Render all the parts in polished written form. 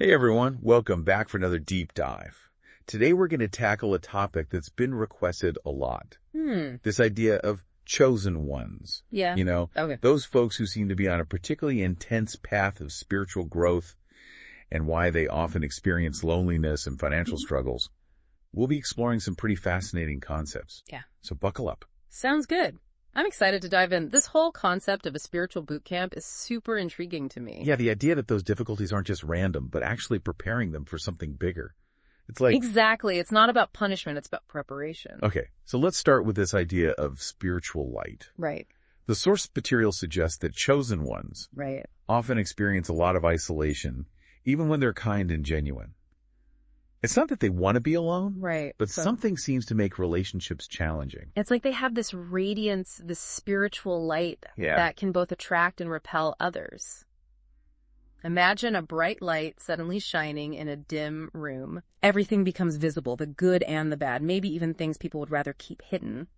Hey everyone, welcome back for another deep dive. Today we're going to tackle a topic that's been requested a lot. This idea of chosen ones. Yeah. Okay. Those folks who seem to be on a particularly intense path of spiritual growth and why they often experience loneliness and financial struggles. We'll be exploring some pretty fascinating concepts. Yeah. So buckle up. Sounds good. I'm excited to dive in. This whole concept of a spiritual boot camp is super intriguing to me. Yeah, the idea that those difficulties aren't just random, but actually preparing them for something bigger. It's like... Exactly. It's not about punishment. It's about preparation. Okay, so let's start with this idea of spiritual light. Right. The source material suggests that chosen ones Right. often experience a lot of isolation, even when they're kind and genuine. It's not that they want to be alone, Right. but something seems to make relationships challenging. It's like they have this radiance, this spiritual light that can both attract and repel others. Imagine a bright light suddenly shining in a dim room. Everything becomes visible, the good and the bad, maybe even things people would rather keep hidden.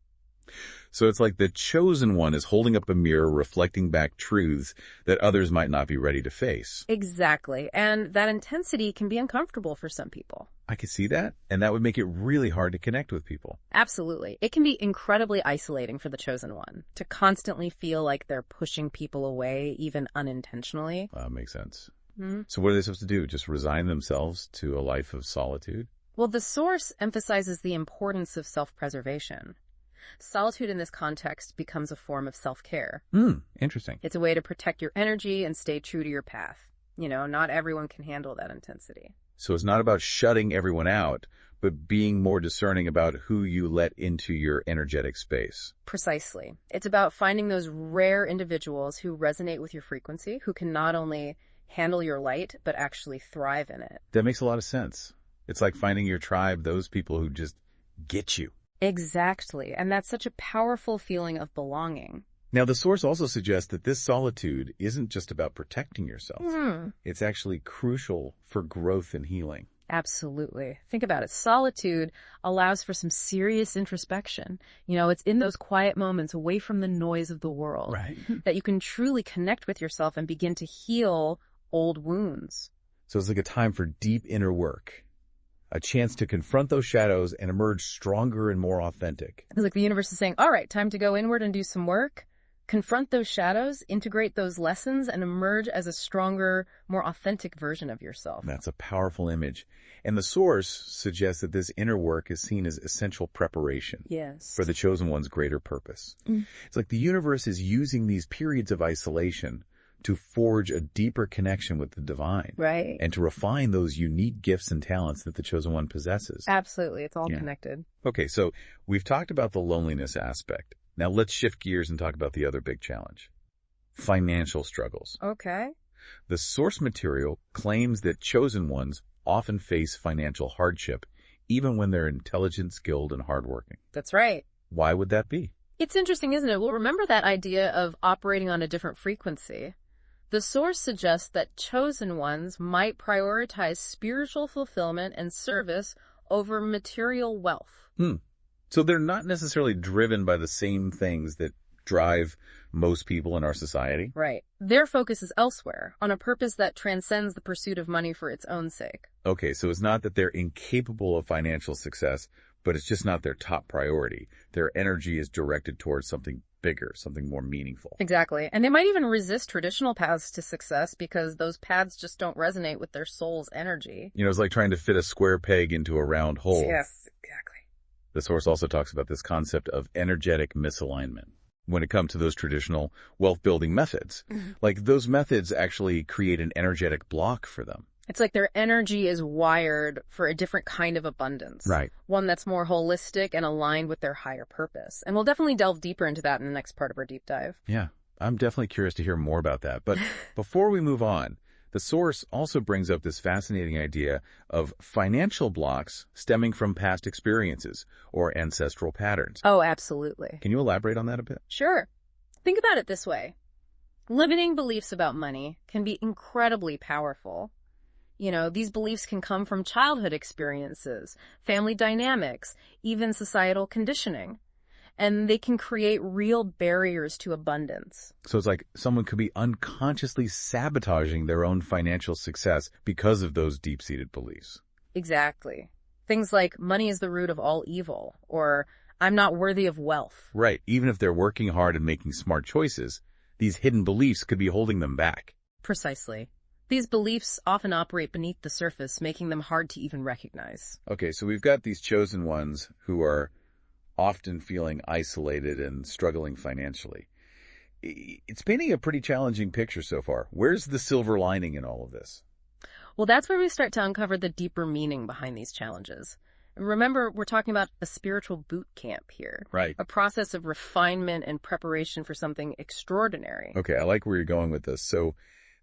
So it's like the chosen one is holding up a mirror reflecting back truths that others might not be ready to face. Exactly. And that intensity can be uncomfortable for some people. I could see that, and that would make it really hard to connect with people. Absolutely. It can be incredibly isolating for the chosen one to constantly feel like they're pushing people away, even unintentionally. Makes sense. Mm-hmm. So what are they supposed to do? Just resign themselves to a life of solitude? Well, the source emphasizes the importance of self-preservation. Solitude in this context becomes a form of self-care. Interesting. It's a way to protect your energy and stay true to your path. Not everyone can handle that intensity. So it's not about shutting everyone out, but being more discerning about who you let into your energetic space. Precisely. It's about finding those rare individuals who resonate with your frequency, who can not only handle your light, but actually thrive in it. That makes a lot of sense. It's like finding your tribe, those people who just get you. Exactly. And that's such a powerful feeling of belonging. Now, the source also suggests that this solitude isn't just about protecting yourself. It's actually crucial for growth and healing. Absolutely. Think about it. Solitude allows for some serious introspection. It's in those quiet moments away from the noise of the world that you can truly connect with yourself and begin to heal old wounds. So it's like a time for deep inner work. A chance to confront those shadows and emerge stronger and more authentic. It's like the universe is saying, all right, time to go inward and do some work. Confront those shadows, integrate those lessons, and emerge as a stronger, more authentic version of yourself. That's a powerful image. And the source suggests that this inner work is seen as essential preparation for the chosen one's greater purpose. It's like the universe is using these periods of isolation to forge a deeper connection with the divine. Right. And to refine those unique gifts and talents that the chosen one possesses. Absolutely. It's all connected. Okay, so we've talked about the loneliness aspect. Now let's shift gears and talk about the other big challenge. Financial struggles. Okay. The source material claims that chosen ones often face financial hardship, even when they're intelligent, skilled, and hardworking. That's right. Why would that be? It's interesting, isn't it? Well, remember that idea of operating on a different frequency. The source suggests that chosen ones might prioritize spiritual fulfillment and service over material wealth. So they're not necessarily driven by the same things that drive most people in our society? Right. Their focus is elsewhere, on a purpose that transcends the pursuit of money for its own sake. Okay, so it's not that they're incapable of financial success, but it's just not their top priority. Their energy is directed towards something bigger, something more meaningful. Exactly. And they might even resist traditional paths to success because those paths just don't resonate with their soul's energy. It's like trying to fit a square peg into a round hole. Yes, exactly. The source also talks about this concept of energetic misalignment when it comes to those traditional wealth-building methods. Like those methods actually create an energetic block for them. It's like their energy is wired for a different kind of abundance. Right. One that's more holistic and aligned with their higher purpose. And we'll definitely delve deeper into that in the next part of our deep dive. Yeah, I'm definitely curious to hear more about that. But before we move on, the source also brings up this fascinating idea of financial blocks stemming from past experiences or ancestral patterns. Oh, absolutely. Can you elaborate on that a bit? Sure. Think about it this way. Limiting beliefs about money can be incredibly powerful. These beliefs can come from childhood experiences, family dynamics, even societal conditioning. and they can create real barriers to abundance. So it's like someone could be unconsciously sabotaging their own financial success because of those deep-seated beliefs. Exactly. Things like money is the root of all evil, or I'm not worthy of wealth. Right. Even if they're working hard and making smart choices, these hidden beliefs could be holding them back. Precisely. These beliefs often operate beneath the surface, making them hard to even recognize. Okay, so we've got these chosen ones who are often feeling isolated and struggling financially. It's painting a pretty challenging picture so far. Where's the silver lining in all of this? Well, that's where we start to uncover the deeper meaning behind these challenges. Remember, we're talking about a spiritual boot camp here. Right. A process of refinement and preparation for something extraordinary. Okay, I like where you're going with this. So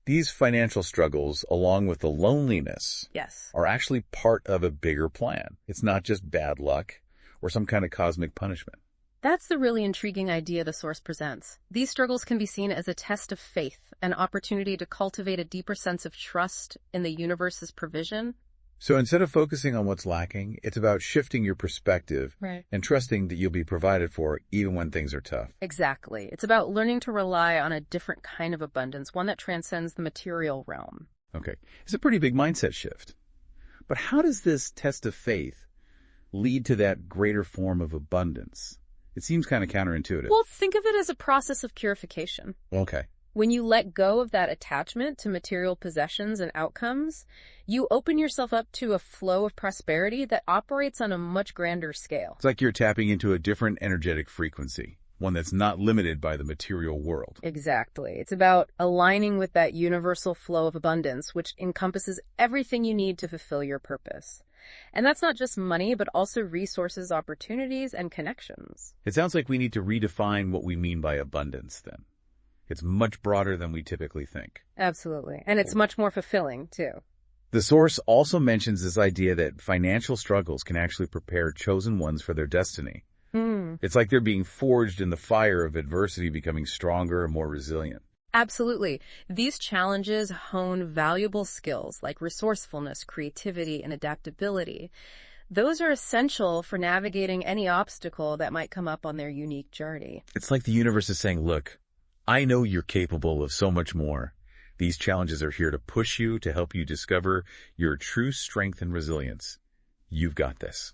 these financial struggles, along with the loneliness, are actually part of a bigger plan. It's not just bad luck or some kind of cosmic punishment. That's the really intriguing idea the source presents. These struggles can be seen as a test of faith, an opportunity to cultivate a deeper sense of trust in the universe's provision. So instead of focusing on what's lacking, it's about shifting your perspective and trusting that you'll be provided for even when things are tough. Exactly. It's about learning to rely on a different kind of abundance, one that transcends the material realm. Okay. It's a pretty big mindset shift. But how does this test of faith lead to that greater form of abundance? It seems kind of counterintuitive. Well, think of it as a process of purification. Okay. When you let go of that attachment to material possessions and outcomes, you open yourself up to a flow of prosperity that operates on a much grander scale. It's like you're tapping into a different energetic frequency, one that's not limited by the material world. Exactly. It's about aligning with that universal flow of abundance, which encompasses everything you need to fulfill your purpose. And that's not just money, but also resources, opportunities, and connections. It sounds like we need to redefine what we mean by abundance, then. It's much broader than we typically think. Absolutely. And it's much more fulfilling, too. The source also mentions this idea that financial struggles can actually prepare chosen ones for their destiny. It's like they're being forged in the fire of adversity, becoming stronger and more resilient. Absolutely. These challenges hone valuable skills like resourcefulness, creativity, and adaptability. Those are essential for navigating any obstacle that might come up on their unique journey. It's like the universe is saying, look, I know you're capable of so much more. These challenges are here to push you, to help you discover your true strength and resilience. You've got this.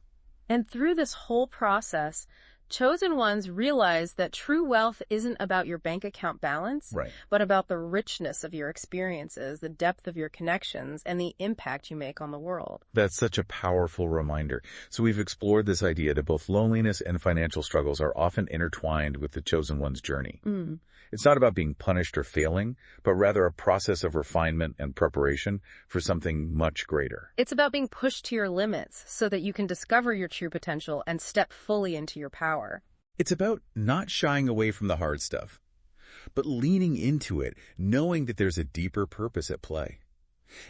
And through this whole process, chosen ones realize that true wealth isn't about your bank account balance, but about the richness of your experiences, the depth of your connections, and the impact you make on the world. That's such a powerful reminder. So we've explored this idea that both loneliness and financial struggles are often intertwined with the chosen one's journey. It's not about being punished or failing, but rather a process of refinement and preparation for something much greater. It's about being pushed to your limits so that you can discover your true potential and step fully into your power. It's about not shying away from the hard stuff, but leaning into it, knowing that there's a deeper purpose at play.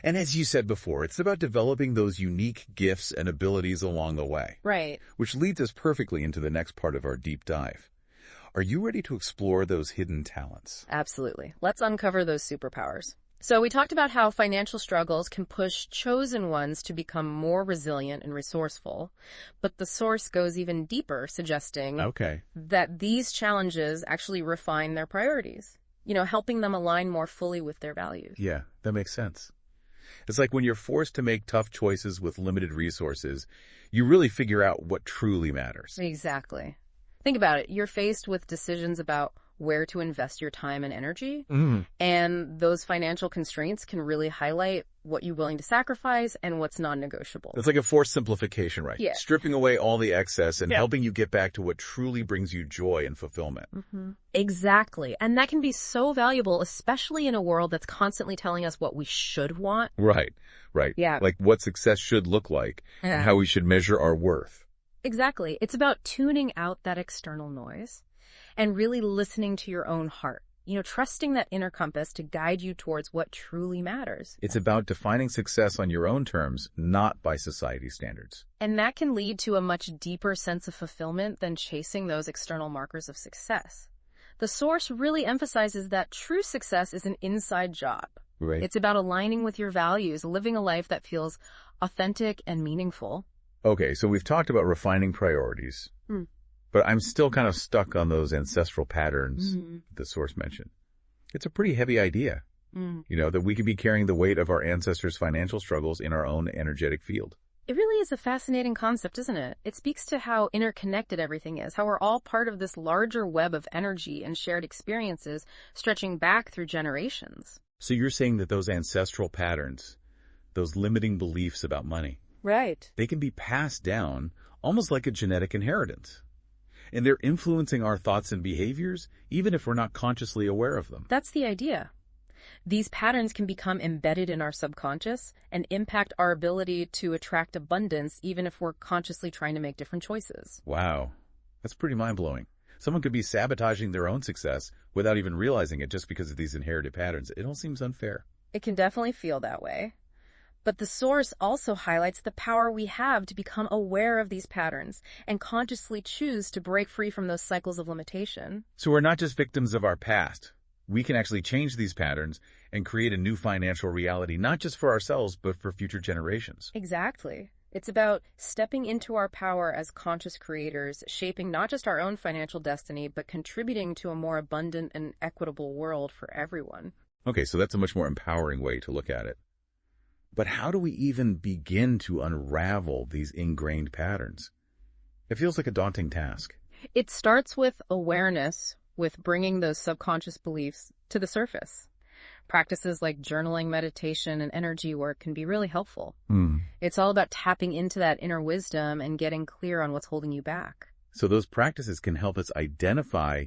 And as you said before, it's about developing those unique gifts and abilities along the way. Right. Which leads us perfectly into the next part of our deep dive. Are you ready to explore those hidden talents? Absolutely. Let's uncover those superpowers. So we talked about how financial struggles can push chosen ones to become more resilient and resourceful, but the source goes even deeper, suggesting that these challenges actually refine their priorities, helping them align more fully with their values. Yeah, that makes sense. It's like when you're forced to make tough choices with limited resources, you really figure out what truly matters. Exactly. Think about it. You're faced with decisions about where to invest your time and energy, and those financial constraints can really highlight what you're willing to sacrifice and what's non-negotiable. It's like a forced simplification, right? Yeah. Stripping away all the excess and helping you get back to what truly brings you joy and fulfillment. Exactly. And that can be so valuable, especially in a world that's constantly telling us what we should want. Right. Yeah. Like what success should look like and how we should measure our worth. Exactly. It's about tuning out that external noise and really listening to your own heart, trusting that inner compass to guide you towards what truly matters. It's about defining success on your own terms, not by society standards. And that can lead to a much deeper sense of fulfillment than chasing those external markers of success. The source really emphasizes that true success is an inside job. Right. It's about aligning with your values, living a life that feels authentic and meaningful. Okay, so we've talked about refining priorities, But I'm still kind of stuck on those ancestral patterns the Source mentioned. It's a pretty heavy idea, that we could be carrying the weight of our ancestors' financial struggles in our own energetic field. It really is a fascinating concept, isn't it? It speaks to how interconnected everything is, how we're all part of this larger web of energy and shared experiences stretching back through generations. So you're saying that those ancestral patterns, those limiting beliefs about money, right, they can be passed down almost like a genetic inheritance. And they're influencing our thoughts and behaviors, even if we're not consciously aware of them. That's the idea. These patterns can become embedded in our subconscious and impact our ability to attract abundance, even if we're consciously trying to make different choices. Wow. That's pretty mind-blowing. Someone could be sabotaging their own success without even realizing it just because of these inherited patterns. It all seems unfair. It can definitely feel that way. But the Source also highlights the power we have to become aware of these patterns and consciously choose to break free from those cycles of limitation. So we're not just victims of our past. We can actually change these patterns and create a new financial reality, not just for ourselves, but for future generations. Exactly. It's about stepping into our power as conscious creators, shaping not just our own financial destiny, but contributing to a more abundant and equitable world for everyone. Okay, so that's a much more empowering way to look at it. But how do we even begin to unravel these ingrained patterns? It feels like a daunting task. It starts with awareness, with bringing those subconscious beliefs to the surface. Practices like journaling, meditation, and energy work can be really helpful. It's all about tapping into that inner wisdom and getting clear on what's holding you back. So those practices can help us identify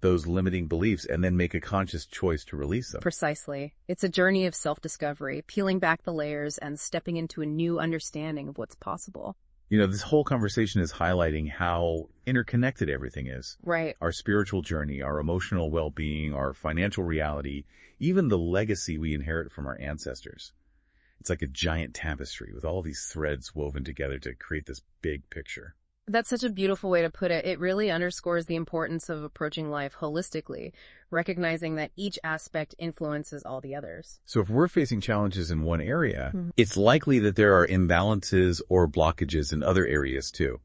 those limiting beliefs and then make a conscious choice to release them. Precisely. It's a journey of self-discovery, peeling back the layers and stepping into a new understanding of what's possible. This whole conversation is highlighting how interconnected everything is. Right. Our spiritual journey, our emotional well-being, our financial reality, even the legacy we inherit from our ancestors. It's like a giant tapestry with all these threads woven together to create this big picture. That's such a beautiful way to put it. It really underscores the importance of approaching life holistically, recognizing that each aspect influences all the others. So if we're facing challenges in one area, it's likely that there are imbalances or blockages in other areas too.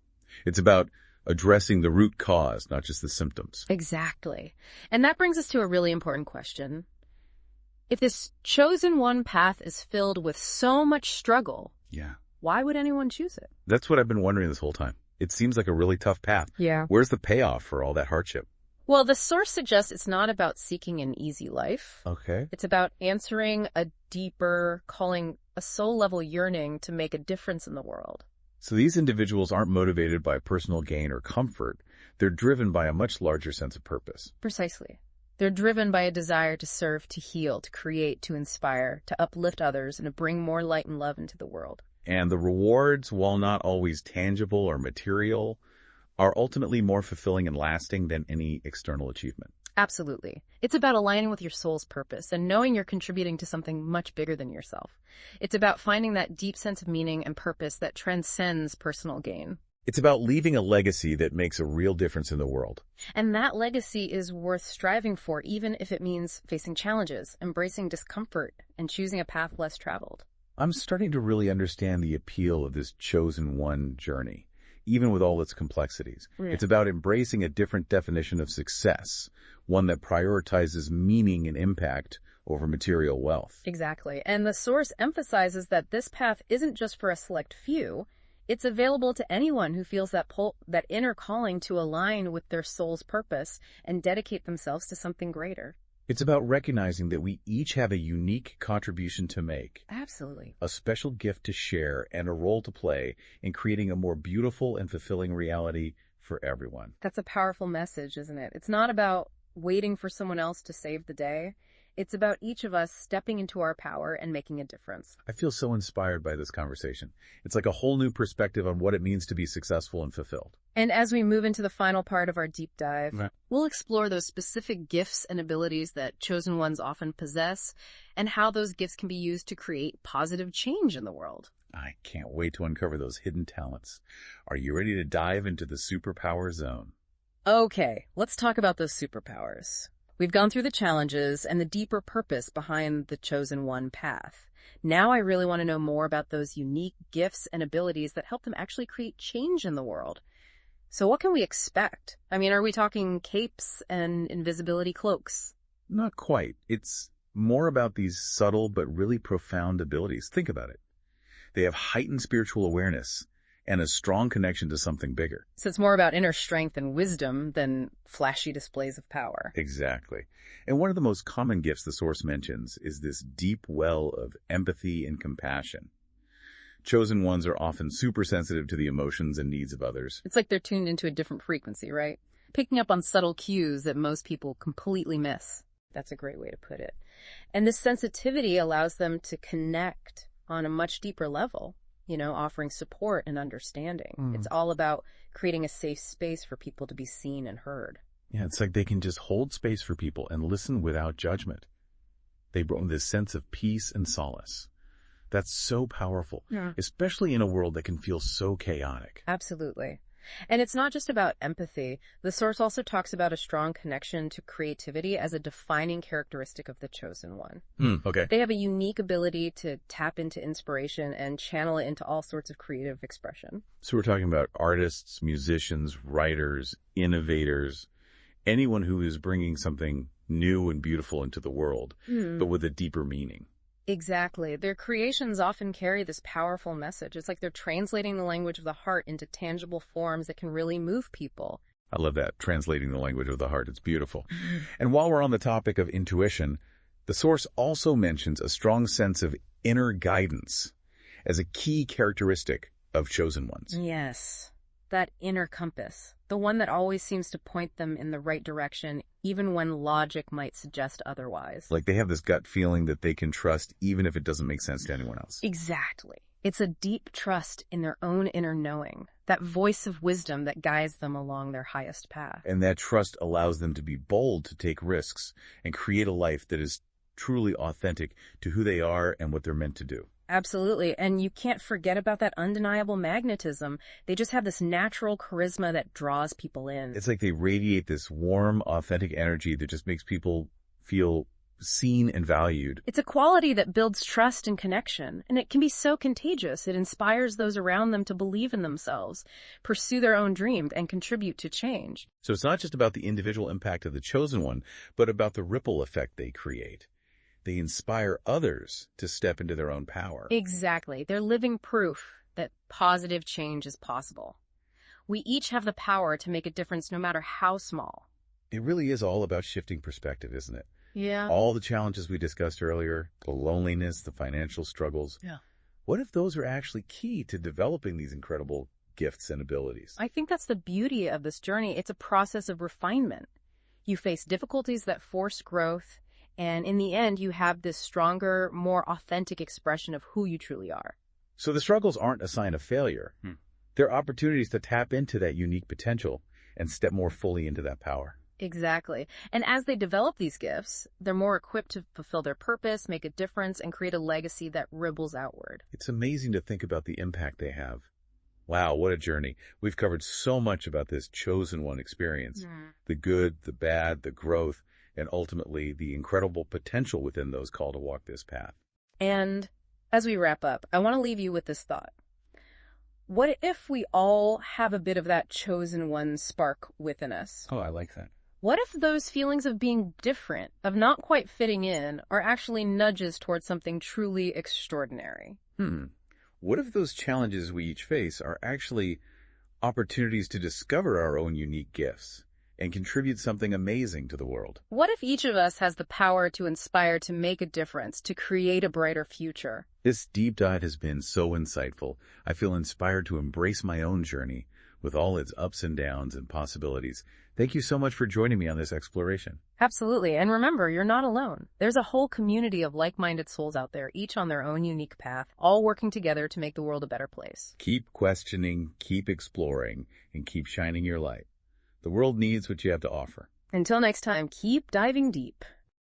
It's about addressing the root cause, not just the symptoms. Exactly. And that brings us to a really important question. If this chosen one path is filled with so much struggle, why would anyone choose it? That's what I've been wondering this whole time. It seems like a really tough path. Yeah. Where's the payoff for all that hardship? Well, the Source suggests it's not about seeking an easy life. Okay. It's about answering a deeper calling, a soul-level yearning to make a difference in the world. So these individuals aren't motivated by personal gain or comfort. They're driven by a much larger sense of purpose. Precisely. They're driven by a desire to serve, to heal, to create, to inspire, to uplift others, and to bring more light and love into the world. And the rewards, while not always tangible or material, are ultimately more fulfilling and lasting than any external achievement. Absolutely. It's about aligning with your soul's purpose and knowing you're contributing to something much bigger than yourself. It's about finding that deep sense of meaning and purpose that transcends personal gain. It's about leaving a legacy that makes a real difference in the world. And that legacy is worth striving for, even if it means facing challenges, embracing discomfort, and choosing a path less traveled. I'm starting to really understand the appeal of this chosen one journey, even with all its complexities. It's about embracing a different definition of success, one that prioritizes meaning and impact over material wealth. Exactly. And the Source emphasizes that this path isn't just for a select few. It's available to anyone who feels that that inner calling to align with their soul's purpose and dedicate themselves to something greater. It's about recognizing that we each have a unique contribution to make. Absolutely. A special gift to share and a role to play in creating a more beautiful and fulfilling reality for everyone. That's a powerful message, isn't it? It's not about waiting for someone else to save the day. It's about each of us stepping into our power and making a difference. I feel so inspired by this conversation. It's like a whole new perspective on what it means to be successful and fulfilled. And as we move into the final part of our deep dive, we'll explore those specific gifts and abilities that chosen ones often possess and how those gifts can be used to create positive change in the world. I can't wait to uncover those hidden talents. Are you ready to dive into the superpower zone? Okay, let's talk about those superpowers. We've gone through the challenges and the deeper purpose behind the chosen one path. Now I really want to know more about those unique gifts and abilities that help them actually create change in the world. So what can we expect? I mean, are we talking capes and invisibility cloaks? Not quite. It's more about these subtle but really profound abilities. Think about it. They have heightened spiritual awareness and a strong connection to something bigger. So it's more about inner strength and wisdom than flashy displays of power. Exactly. And one of the most common gifts the Source mentions is this deep well of empathy and compassion. Chosen ones are often super sensitive to the emotions and needs of others. It's like they're tuned into a different frequency, right? Picking up on subtle cues that most people completely miss. That's a great way to put it. And this sensitivity allows them to connect on a much deeper level, offering support and understanding. It's all about creating a safe space for people to be seen and heard. Yeah, it's like they can just hold space for people and listen without judgment. They bring this sense of peace and solace. That's so powerful, especially in a world that can feel so chaotic. Absolutely. And it's not just about empathy. The Source also talks about a strong connection to creativity as a defining characteristic of the Chosen One. Okay. They have a unique ability to tap into inspiration and channel it into all sorts of creative expression. So we're talking about artists, musicians, writers, innovators, anyone who is bringing something new and beautiful into the world, but with a deeper meaning. Exactly. Their creations often carry this powerful message. It's like they're translating the language of the heart into tangible forms that can really move people. I love that, translating the language of the heart. It's beautiful. And while we're on the topic of intuition, the Source also mentions a strong sense of inner guidance as a key characteristic of chosen ones. Yes, that inner compass, the one that always seems to point them in the right direction, even when logic might suggest otherwise. Like they have this gut feeling that they can trust even if it doesn't make sense to anyone else. Exactly. It's a deep trust in their own inner knowing, that voice of wisdom that guides them along their highest path. And that trust allows them to be bold to take risks and create a life that is truly authentic to who they are and what they're meant to do. Absolutely. And you can't forget about that undeniable magnetism. They just have this natural charisma that draws people in. It's like they radiate this warm, authentic energy that just makes people feel seen and valued. It's a quality that builds trust and connection, and it can be so contagious. It inspires those around them to believe in themselves, pursue their own dreams, and contribute to change. So it's not just about the individual impact of the chosen one, but about the ripple effect they create. They inspire others to step into their own power. Exactly. They're living proof that positive change is possible. We each have the power to make a difference no matter how small. It really is all about shifting perspective, isn't it? Yeah. All the challenges we discussed earlier, the loneliness, the financial struggles. Yeah. What if those are actually key to developing these incredible gifts and abilities? I think that's the beauty of this journey. It's a process of refinement. You face difficulties that force growth, and in the end, you have this stronger, more authentic expression of who you truly are. So the struggles aren't a sign of failure. They're opportunities to tap into that unique potential and step more fully into that power. Exactly. And as they develop these gifts, they're more equipped to fulfill their purpose, make a difference, and create a legacy that ripples outward. It's amazing to think about the impact they have. Wow, what a journey. We've covered so much about this chosen one experience. The good, the bad, the growth, and ultimately the incredible potential within those called to walk this path. And as we wrap up, I want to leave you with this thought. What if we all have a bit of that chosen one spark within us? Oh, I like that. What if those feelings of being different, of not quite fitting in, are actually nudges towards something truly extraordinary? What if those challenges we each face are actually opportunities to discover our own unique gifts and contribute something amazing to the world? What if each of us has the power to inspire, to make a difference, to create a brighter future? This deep dive has been so insightful. I feel inspired to embrace my own journey with all its ups and downs and possibilities. Thank you so much for joining me on this exploration. Absolutely. And remember, you're not alone. There's a whole community of like-minded souls out there, each on their own unique path, all working together to make the world a better place. Keep questioning, keep exploring, and keep shining your light. The world needs what you have to offer. Until next time, keep diving deep.